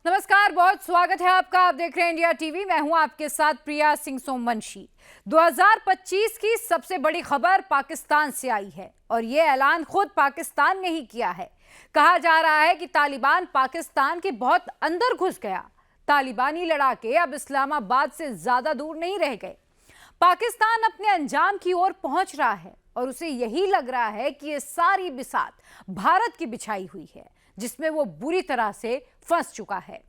नमस्कार, बहुत स्वागत है आपका। आप देख रहे हैं इंडिया टीवी। मैं हूं आपके साथ प्रिया सिंह सोमवंशी। 2025 की सबसे बड़ी खबर पाकिस्तान से आई है और ये ऐलान खुद पाकिस्तान ने ही किया है। कहा जा रहा है कि तालिबान पाकिस्तान के बहुत अंदर घुस गया। तालिबानी लड़ाके अब इस्लामाबाद से ज्यादा दूर नहीं रह गए। पाकिस्तान अपने अंजाम की ओर पहुंच रहा है और उसे यही लग रहा है कि ये सारी बिसात भारत की बिछाई हुई है, जिसमें वो बुरी तरह से फंस चुका है।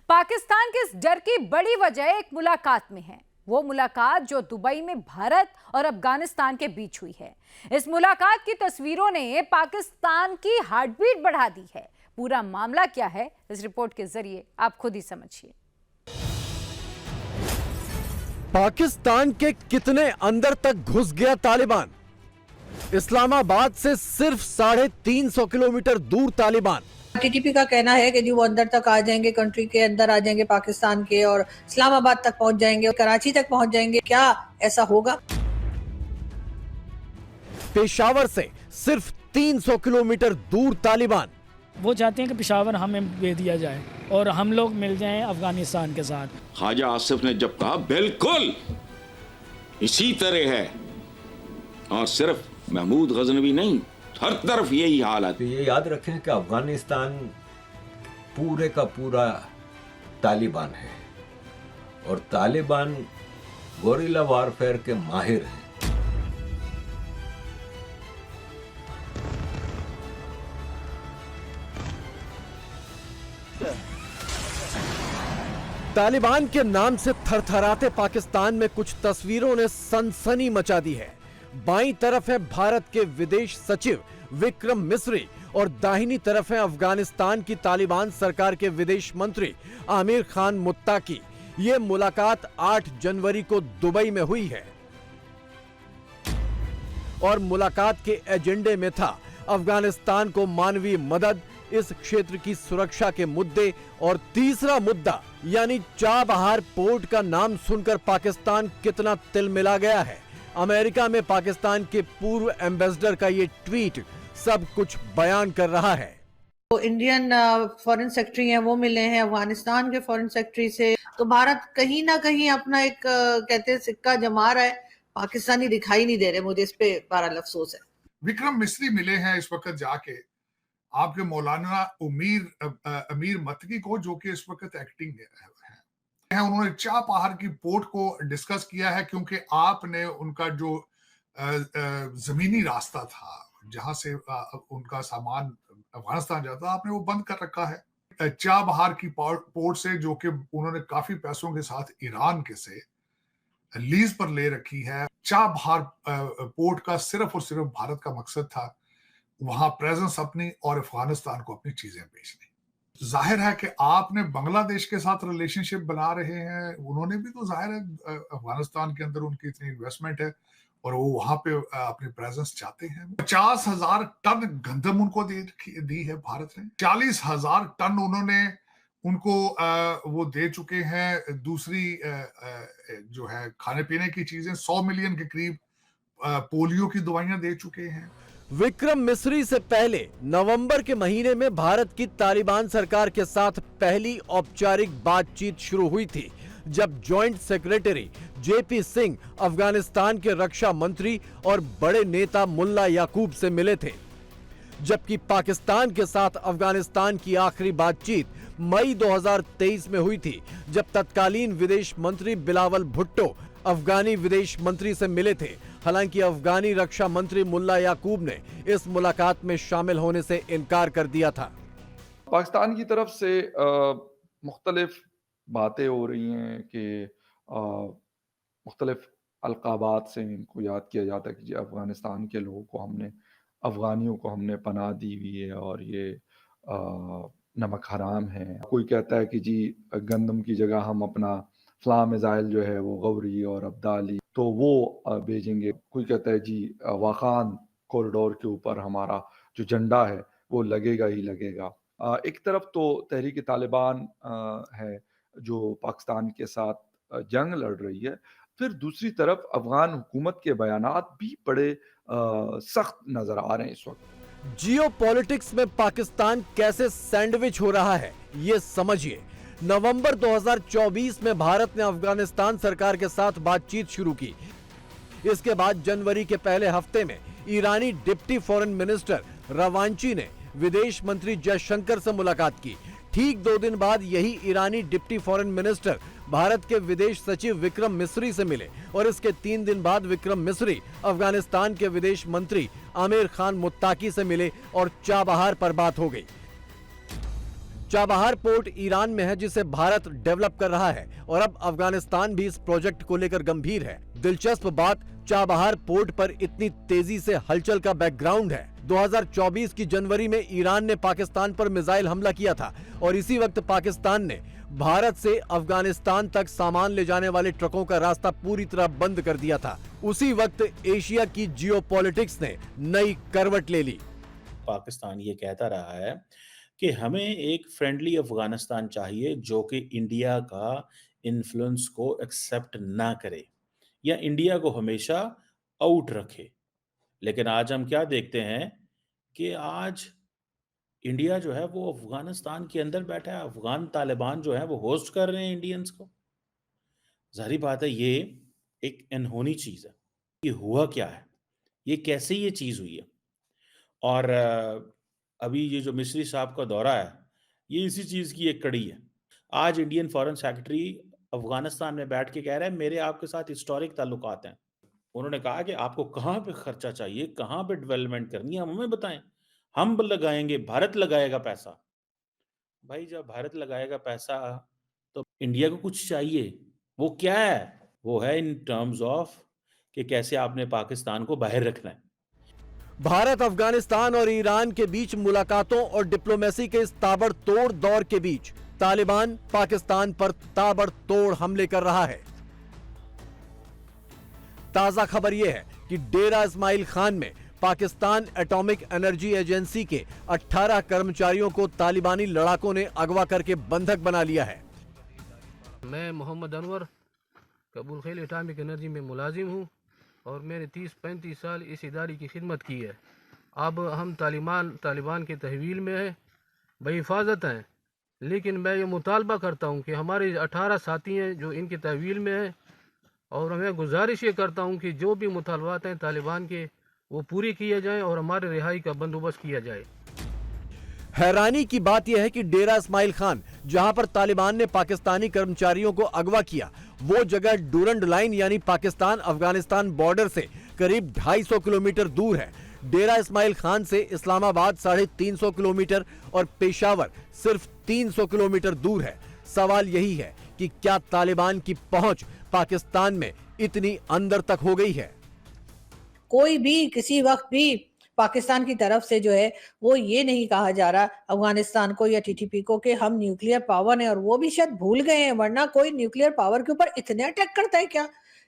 पाकिस्तान के इस डर की बड़ी वजह एक मुलाकात में है। वो मुलाकात जो दुबई में भारत और अफगानिस्तान के बीच हुई है। इस मुलाकात की तस्वीरों ने पाकिस्तान की हार्टबीट बढ़ा दी है। पूरा मामला क्या है, इस रिपोर्ट के जरिए आप खुद ही समझिए। पाकिस्तान के कितने अंदर तक घुस गया तालिबान? इस्लामाबाद से सिर्फ 350 किलोमीटर दूर तालिबान। टीटीपी का कहना है कि जी वो अंदर तक आ जाएंगे, कंट्री के अंदर आ जाएंगे पाकिस्तान के, और इस्लामाबाद तक पहुंच जाएंगे, कराची तक पहुंच जाएंगे। क्या ऐसा होगा? पेशावर से सिर्फ 300 किलोमीटर दूर तालिबान। वो चाहते हैं कि पेशावर हमें दे दिया जाए और हम लोग मिल जाएं अफगानिस्तान के साथ। ख्वाजा आसिफ ने जब कहा बिल्कुल इसी तरह है, और सिर्फ महमूद गजनवी नहीं, हर तरफ यही हाल है। तो ये याद रखें कि अफगानिस्तान पूरे का पूरा तालिबान है और तालिबान गोरिल्ला वारफेयर के माहिर हैं। तालिबान के नाम से थरथराते पाकिस्तान में कुछ तस्वीरों ने सनसनी मचा दी है। बाईं तरफ है भारत के विदेश सचिव विक्रम मिस्री और दाहिनी तरफ है अफगानिस्तान की तालिबान सरकार के विदेश मंत्री आमिर खान मुत्ताकी। ये मुलाकात 8 जनवरी को दुबई में हुई है और मुलाकात के एजेंडे में था अफगानिस्तान को मानवीय मदद, इस क्षेत्र की सुरक्षा के मुद्दे और तीसरा मुद्दा यानी चाबहार पोर्ट का नाम सुनकर पाकिस्तान कितना तिलमिला गया है। अमेरिका में पाकिस्तान के पूर्व एम्बेसडर का ये ट्वीट सब कुछ बयान कर रहा है। तो इंडियन फॉरेन सेक्रेटरी हैं, वो मिले हैं अफगानिस्तान के फॉरेन सेक्रेटरी से। तो भारत कहीं ना कहीं अपना एक कहते हैं सिक्का जमा रहा है। पाकिस्तानी दिखाई नहीं दे रहे, मुझे इस पे बड़ा अफसोस है। विक्रम मिस्री मिले हैं इस वक्त जाके आपके मौलाना अमीर मत्तकी को, जो कि इस वक्त एक्टिंग है। उन्होंने चाबहार की पोर्ट को डिस्कस किया है, क्योंकि आपने उनका जो जमीनी रास्ता था जहां से उनका सामान अफगानिस्तान जाता, आपने वो बंद कर रखा है। चाबहार की पोर्ट से, जो कि उन्होंने काफी पैसों के साथ ईरान के से लीज पर ले रखी है। चाबहार पोर्ट का सिर्फ और सिर्फ भारत का मकसद था वहां प्रेजेंस अपनी और अफगानिस्तान को अपनी चीजें बेचनी। जाहिर है कि आपने बांग्लादेश के साथ रिलेशनशिप बना रहे हैं, उन्होंने भी तो जाहिर है अफगानिस्तान के अंदर उनकी इतनी इन्वेस्टमेंट है और वो वहां पे अपनी प्रेजेंस चाहते हैं। 50,000 टन गंदम उनको दी है भारत ने। 40,000 टन उन्होंने उनको वो दे चुके हैं। दूसरी जो है खाने पीने की चीजें 100 मिलियन के करीब पोलियो की दवाइयां दे चुके हैं। विक्रम मिस्री से पहले नवंबर के महीने में भारत की तालिबान सरकार के साथ पहली औपचारिक बातचीत शुरू हुई थी, जब joint secretary JP Singh Afghanistan के रक्षा मंत्री और बड़े नेता मुल्ला याकूब से मिले थे। जबकि पाकिस्तान के साथ अफगानिस्तान की आखिरी बातचीत मई 2023 में हुई थी, जब तत्कालीन विदेश मंत्री बिलावल भुट्टो अफगानी विदेश मंत्री से मिले थे। हालांकि अफगानी रक्षा मंत्री मुल्ला याकूब ने इस मुलाकात में शामिल होने से इनकार कर दिया था। पाकिस्तान की तरफ से मुख्तलिफ बातें हो रही हैं कि मुख्तलिफ अलकाबात से इनको याद किया जाता है कि अफगानिस्तान के लोगों को अफगानियों को हमने पनाह दी हुई है और ये नमक हराम है। कोई कहता है कि जी गंदम की जगह हम अपना फ्ला मिसाइल जो है वो गौरी और अब्दाली तो वो भेजेंगे। कोई कहता है जी वाखान कॉरिडोर के ऊपर हमारा जो झंडा है वो लगेगा ही लगेगा। एक तरफ तो तहरीक तालिबान है जो पाकिस्तान के साथ जंग लड़ रही है, फिर दूसरी तरफ अफगान हुकूमत के बयानात भी बड़े सख्त नजर आ रहे हैं इस वक्त। जियोपॉलिटिक्स में पाकिस्तान कैसे सैंडविच हो रहा है ये समझिए। नवंबर 2024 में भारत ने अफगानिस्तान सरकार के साथ बातचीत शुरू की। इसके बाद जनवरी के पहले हफ्ते में ईरानी डिप्टी फॉरेन मिनिस्टर रवांची ने विदेश मंत्री जयशंकर से मुलाकात की। ठीक 2 दिन बाद यही ईरानी डिप्टी फॉरेन मिनिस्टर भारत के विदेश सचिव विक्रम मिस्री से मिले और इसके 3 दिन बाद विक्रम मिस्री अफगानिस्तान के विदेश मंत्री आमिर खान मुत्ताकी से मिले और चाबहार पर बात हो गई। चाबहार पोर्ट ईरान में है जिसे भारत डेवलप कर रहा है और अब अफगानिस्तान भी इस प्रोजेक्ट को लेकर गंभीर है। दिलचस्प बात चाबहार पोर्ट पर इतनी तेजी से हलचल का बैकग्राउंड है। 2024 की जनवरी में ईरान ने पाकिस्तान पर मिसाइल हमला किया था और इसी वक्त पाकिस्तान ने भारत से अफगानिस्तान तक सामान ले जाने वाले ट्रकों का रास्ता पूरी तरह बंद कर दिया था। उसी वक्त एशिया की जियोपॉलिटिक्स ने नई करवट ले ली। पाकिस्तान ये कहता रहा है कि हमें एक फ्रेंडली अफगानिस्तान चाहिए जो कि इंडिया का इन्फ्लुएंस को एक्सेप्ट ना करे या इंडिया को हमेशा आउट रखे। लेकिन आज हम क्या देखते हैं कि आज इंडिया जो है वो अफगानिस्तान के अंदर बैठा है। अफगान तालिबान जो है वो होस्ट कर रहे हैं इंडियंस को। जाहिर बात है ये एक अनहोनी चीज़ है। ये हुआ क्या है, ये कैसे ये चीज़ हुई है। और अभी ये जो मिस्री साहब का दौरा है ये इसी चीज़ की एक कड़ी है। आज इंडियन फॉरेन सेक्रेटरी अफगानिस्तान में बैठ के कह रहे हैं मेरे आपके साथ हिस्टोरिक ताल्लुकात हैं। उन्होंने कहा कि आपको कहाँ पे खर्चा चाहिए, कहाँ पे डेवलपमेंट करनी है, हम हमें बताएं, हम लगाएंगे, भारत लगाएगा पैसा। भाई जब भारत लगाएगा पैसा तो इंडिया को कुछ चाहिए। वो क्या है? वो है इन टर्म्स ऑफ कि कैसे आपने पाकिस्तान को बाहर रखना है। भारत, अफगानिस्तान और ईरान के बीच मुलाकातों और डिप्लोमेसी के इस ताबड़तोड़ दौर के बीच तालिबान पाकिस्तान पर ताबड़तोड़ हमले कर रहा है। ताजा खबर यह है कि डेरा इस्माइल खान में पाकिस्तान एटॉमिक एनर्जी एजेंसी के 18 कर्मचारियों को तालिबानी लड़ाकों ने अगवा करके बंधक बना लिया है। मैं मोहम्मद अनवर कबूल खेल एटॉमिक एनर्जी में मुलाजिम हूँ और मैंने 30-35 साल इस इदारे की खिदमत की है। अब हम तालिबान के तहवील में है, बहिफाजत हैं, लेकिन मैं ये मुतालबा करता हूँ कि हमारे 18 साथी हैं जो इनके तहवील में हैं और मैं गुजारिश ये करता हूँ कि जो भी मुतालबात हैं तालिबान के वो पूरी किए जाएं और हमारे रिहाई का बंदोबस्त किया जाए। हैरानी की बात यह है कि डेरा इस्माइल खान, जहां पर तालिबान ने पाकिस्तानी कर्मचारियों को अगवा किया, वो जगह डूरंड लाइन यानी पाकिस्तान अफगानिस्तान बॉर्डर से करीब 250 किलोमीटर दूर है। डेरा इस्माइल खान से इस्लामाबाद 350 किलोमीटर और पेशावर सिर्फ 300 किलोमीटर दूर है। सवाल यही है कि क्या तालिबान की पहुंच पाकिस्तान में इतनी अंदर तक हो गई है? कोई भी किसी वक्त भी पाकिस्तान की तरफ से जो है वो ये नहीं कहा जा रहा अफगानिस्तान को या टीटीपी को कि हम न्यूक्लियर पावर है, और वो भी शायद भूल गए हैं, वरना कोई न्यूक्लियर पावर के ऊपर इतने अटैक करता है क्या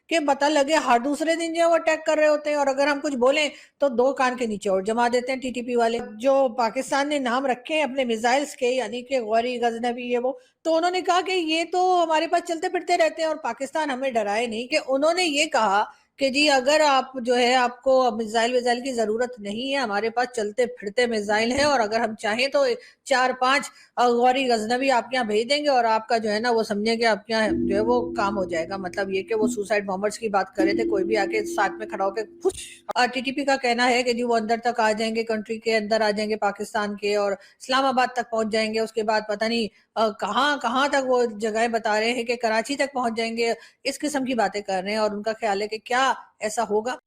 कि पता लगे हर दूसरे दिन जो वो अटैक कर रहे होते हैं, और अगर हम कुछ बोलें तो 2 कान के नीचे और जमा देते हैं टीटीपी वाले। जो पाकिस्तान ने नाम रखे हैं अपने मिसाइल्स के, यानी कि गौरी गजनबी ये वो, तो उन्होंने कहा कि ये तो हमारे पास चलते फिरते रहते हैं और पाकिस्तान हमें डराए नहीं। कि उन्होंने ये कहा कि जी अगर आप जो है आपको मिसाइल की जरूरत नहीं है, हमारे पास चलते फिरते मिसाइल हैं, और अगर हम चाहें तो 4-5 गौरी गजनबी आपके यहाँ भेज देंगे और आपका जो है ना वो समझे कि आपके यहाँ जो है वो काम हो जाएगा। मतलब ये कि वो सुसाइड बॉम्बर्स की बात कर रहे थे, कोई भी आके साथ में खड़ा होकर। टीटीपी का कहना है कि जी वो अंदर तक आ जाएंगे, कंट्री के अंदर आ जाएंगे पाकिस्तान के, और इस्लामाबाद तक पहुंच जाएंगे। उसके बाद पता नहीं कहाँ तक वो जगह बता रहे हैं कि कराची तक पहुंच जाएंगे। इस किस्म की बातें कर रहे हैं और उनका ख्याल है कि क्या ऐसा होगा।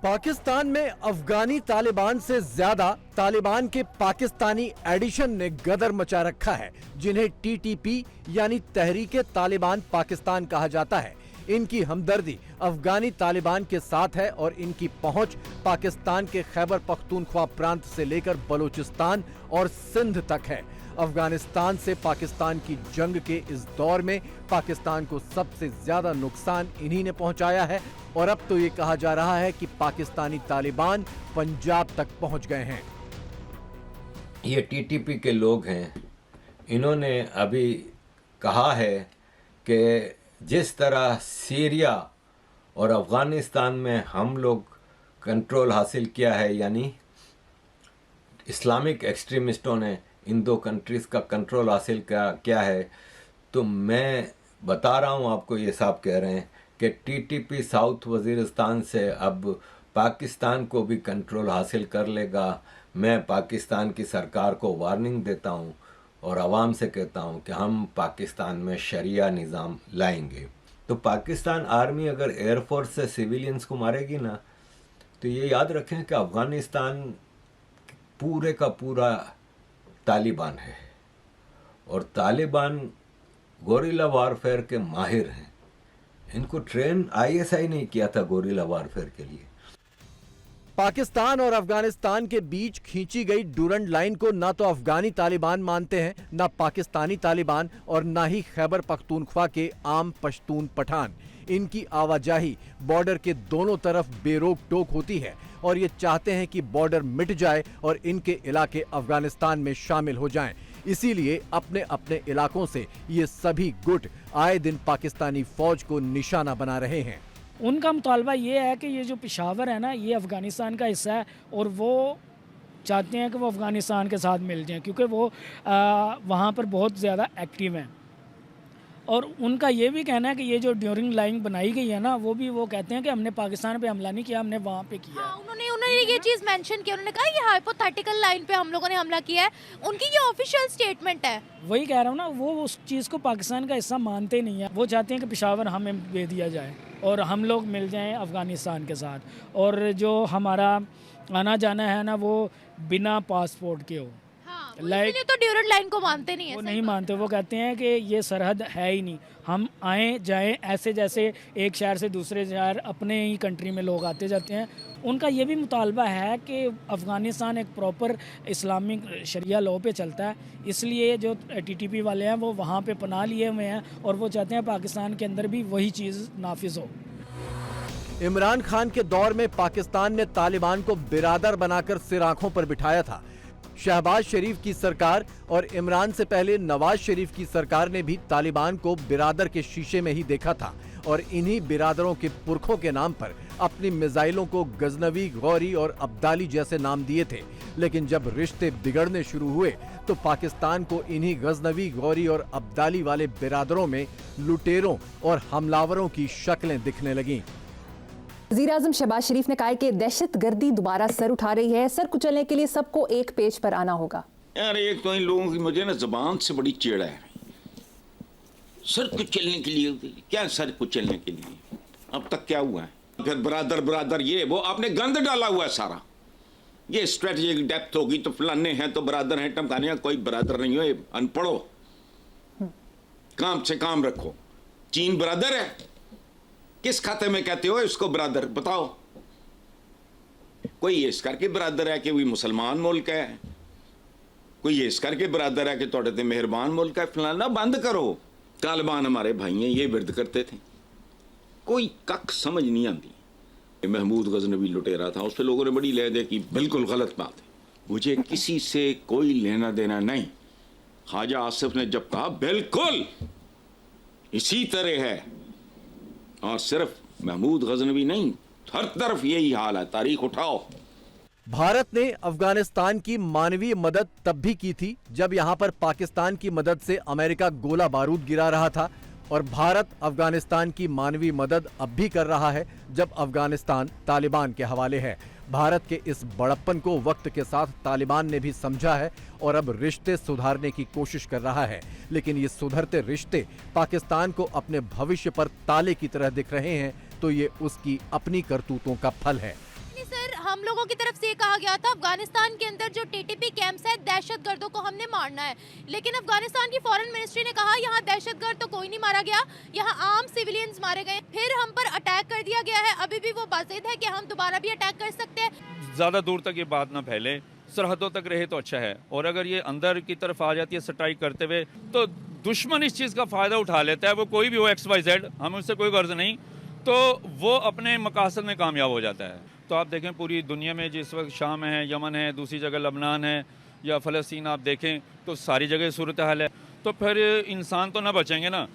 पाकिस्तान में अफगानी तालिबान से ज्यादा तालिबान के पाकिस्तानी एडिशन ने गदर मचा रखा है, जिन्हें टीटीपी यानी तहरीके तालिबान पाकिस्तान कहा जाता है। इनकी हमदर्दी अफगानी तालिबान के साथ है और इनकी पहुंच पाकिस्तान के खैबर पख्तूनख्वा प्रांत से लेकर बलूचिस्तान और सिंध तक है। अफगानिस्तान से पाकिस्तान की जंग के इस दौर में पाकिस्तान को सबसे ज्यादा नुकसान इन्हीं ने पहुंचाया है और अब तो ये कहा जा रहा है कि पाकिस्तानी तालिबान पंजाब तक पहुंच गए हैं। ये टीटीपी के लोग हैं, इन्होंने अभी कहा है कि जिस तरह सीरिया और अफ़गानिस्तान में हम लोग कंट्रोल हासिल किया है, यानी इस्लामिक एक्सट्रीमिस्टों ने इन दो कंट्रीज़ का कंट्रोल हासिल किया है, तो मैं बता रहा हूँ आपको, ये साहब कह रहे हैं कि टीटीपी साउथ वज़ीरिस्तान से अब पाकिस्तान को भी कंट्रोल हासिल कर लेगा। मैं पाकिस्तान की सरकार को वार्निंग देता हूँ और आवाम से कहता हूँ कि हम पाकिस्तान में शरिया निज़ाम लाएंगे। तो पाकिस्तान आर्मी अगर एयरफोर्स से सिविलियंस को मारेगी ना, तो ये याद रखें कि अफ़गानिस्तान पूरे का पूरा तालिबान है और तालिबान गोरिल्ला वारफेयर के माहिर हैं। इनको ट्रेन आईएसआई नहीं किया था गोरिल्ला वारफेयर के लिए। पाकिस्तान और अफगानिस्तान के बीच खींची गई डूरंड लाइन को ना तो अफगानी तालिबान मानते हैं, ना पाकिस्तानी तालिबान और ना ही खैबर पख्तूनख्वा के आम पश्तून पठान। इनकी आवाजाही बॉर्डर के दोनों तरफ बेरोक टोक होती है और ये चाहते हैं कि बॉर्डर मिट जाए और इनके इलाके अफगानिस्तान में शामिल हो जाएं। इसीलिए अपने अपने इलाकों से ये सभी गुट आए दिन पाकिस्तानी फौज को निशाना बना रहे हैं। उनका मुतालबा ये है कि ये जो पेशावर है ना, ये अफ़गानिस्तान का हिस्सा है और वो चाहते हैं कि वो अफ़गानिस्तान के साथ मिल जाएं, क्योंकि वो वहाँ पर बहुत ज़्यादा एक्टिव हैं। और उनका ये भी कहना है कि ये जो ड्यूरिंग लाइन बनाई गई है ना, वो कहते हैं कि हमने पाकिस्तान पे हमला नहीं किया, हमने वहाँ पे किया। हाँ, उन्होंने ये चीज़ मेंशन की। उन्होंने कहा ये हाइपोथेटिकल लाइन पे हम लोगों ने हमला किया है। उनकी ये ऑफिशियल स्टेटमेंट है। वही कह रहा हूँ ना, वो उस चीज़ को पाकिस्तान का हिस्सा मानते नहीं है। वो चाहते हैं कि पेशावर हमें दे दिया जाए और हम लोग मिल जाएं अफ़गानिस्तान के साथ, और जो हमारा आना जाना है ना वो बिना पासपोर्ट के हो। इसलिए तो ड्यूरेंट लाइन को मानते नहीं है। वो नहीं मानते, वो कहते हैं कि ये सरहद है ही नहीं, हम आए जाएं ऐसे जैसे एक शहर से दूसरे शहर अपने ही कंट्री में लोग आते जाते हैं। उनका ये भी मुतालबा है कि अफ़गानिस्तान एक प्रॉपर इस्लामिक शरिया लॉ पे चलता है, इसलिए जो टीटीपी वाले हैं वो वहाँ पे पनाह लिए हुए हैं और वो चाहते हैं पाकिस्तान के अंदर भी वही चीज़ नाफिज हो। इमरान खान के दौर में पाकिस्तान ने तालिबान को बिरादर बनाकर सिर आंखों पर बिठाया था। शहबाज शरीफ की सरकार और इमरान से पहले नवाज शरीफ की सरकार ने भी तालिबान को बिरादर के शीशे में ही देखा था और इन्हीं बिरादरों के पुरखों के नाम पर अपनी मिसाइलों को गजनवी, गौरी और अब्दाली जैसे नाम दिए थे। लेकिन जब रिश्ते बिगड़ने शुरू हुए तो पाकिस्तान को इन्हीं गजनवी, गौरी और अब्दाली वाले बिरादरों में लुटेरों और हमलावरों की शक्लें दिखने लगीं। वज़ीर-ए-आज़म शहबाज शरीफ ने कहा कि दहशतगर्दी दोबारा सर उठा रही है, सर कुचलने के लिए सबको एक पेज पर आना होगा। यार एक तो इन लोगों की मुझे ना जबान से बड़ी चिढ़ है। सर कुचलने के लिए क्या, सर कुचलने के लिए अब तक क्या हुआ है? फिर बरादर बरादर ये वो आपने गंद डाला हुआ है सारा। ये स्ट्रेटेजिक डेप्थ होगी तो फलाने हैं तो बरादर हैं, टमकाने कोई बरादर नहीं हो, अनपढ़ो, काम से काम रखो। चीन बरादर है, किस खाते में कहते हो इसको बरादर बताओ? कोई इस करके बरादर है कि वही मुसलमान मुल्क है, कोई इस करके बरादर है कि थोड़े ते मेहरबान मुल्क है। फलाना बंद करो। तालिबान हमारे भाई हैं, ये विरद करते थे, कोई कख समझ नहीं आती। महमूद गजनवी लुटेरा था, उस पर लोगों ने बड़ी लह दे कि बिल्कुल गलत बात है, मुझे किसी से कोई लेना देना नहीं। ख्वाजा आसिफ ने जब कहा बिल्कुल इसी तरह है, और सिर्फ महमूद गजनवी नहीं, हर तरफ यही हाल है, तारीख उठाओ। भारत ने अफगानिस्तान की मानवीय मदद तब भी की थी जब यहां पर पाकिस्तान की मदद से अमेरिका गोला बारूद गिरा रहा था, और भारत अफगानिस्तान की मानवीय मदद अब भी कर रहा है जब अफगानिस्तान तालिबान के हवाले है। भारत के इस बड़प्पन को वक्त के साथ तालिबान ने भी समझा है और अब रिश्ते सुधारने की कोशिश कर रहा है, लेकिन ये सुधरते रिश्ते पाकिस्तान को अपने भविष्य पर ताले की तरह दिख रहे हैं, तो ये उसकी अपनी करतूतों का फल है। सर हम लोगों की तरफ से ये कहा गया था अफगानिस्तान के अंदर जो टीटीपी कैंप्स है दहशतगर्दों को हमने मारना है, लेकिन अफगानिस्तान की फॉरेन मिनिस्ट्री ने कहा यहाँ दहशतगर्द तो कोई नहीं मारा गया, यहाँ आम सिविलियंस मारे गए, फिर हम पर अटैक कर दिया गया है। अभी भी वो बाजिद है कि हम दोबारा भी अटैक कर सकते हैं। ज़्यादा दूर तक ये बात ना फैले, सरहदों तक रहे तो अच्छा है, और अगर ये अंदर की तरफ आ जाती है स्ट्राइक करते हुए तो दुश्मन इस चीज़ का फ़ायदा उठा लेता है, वो कोई भी हो XYZ, हमें उससे कोई गर्ज नहीं, तो वो अपने मकासद में कामयाब हो जाता है। तो आप देखें पूरी दुनिया में जिस वक्त शाम है, यमन है, दूसरी जगह लबनान है या फ़लस्तीन आप देखें तो सारी जगह सूरत हाल है, तो फिर इंसान तो ना बचेंगे ना।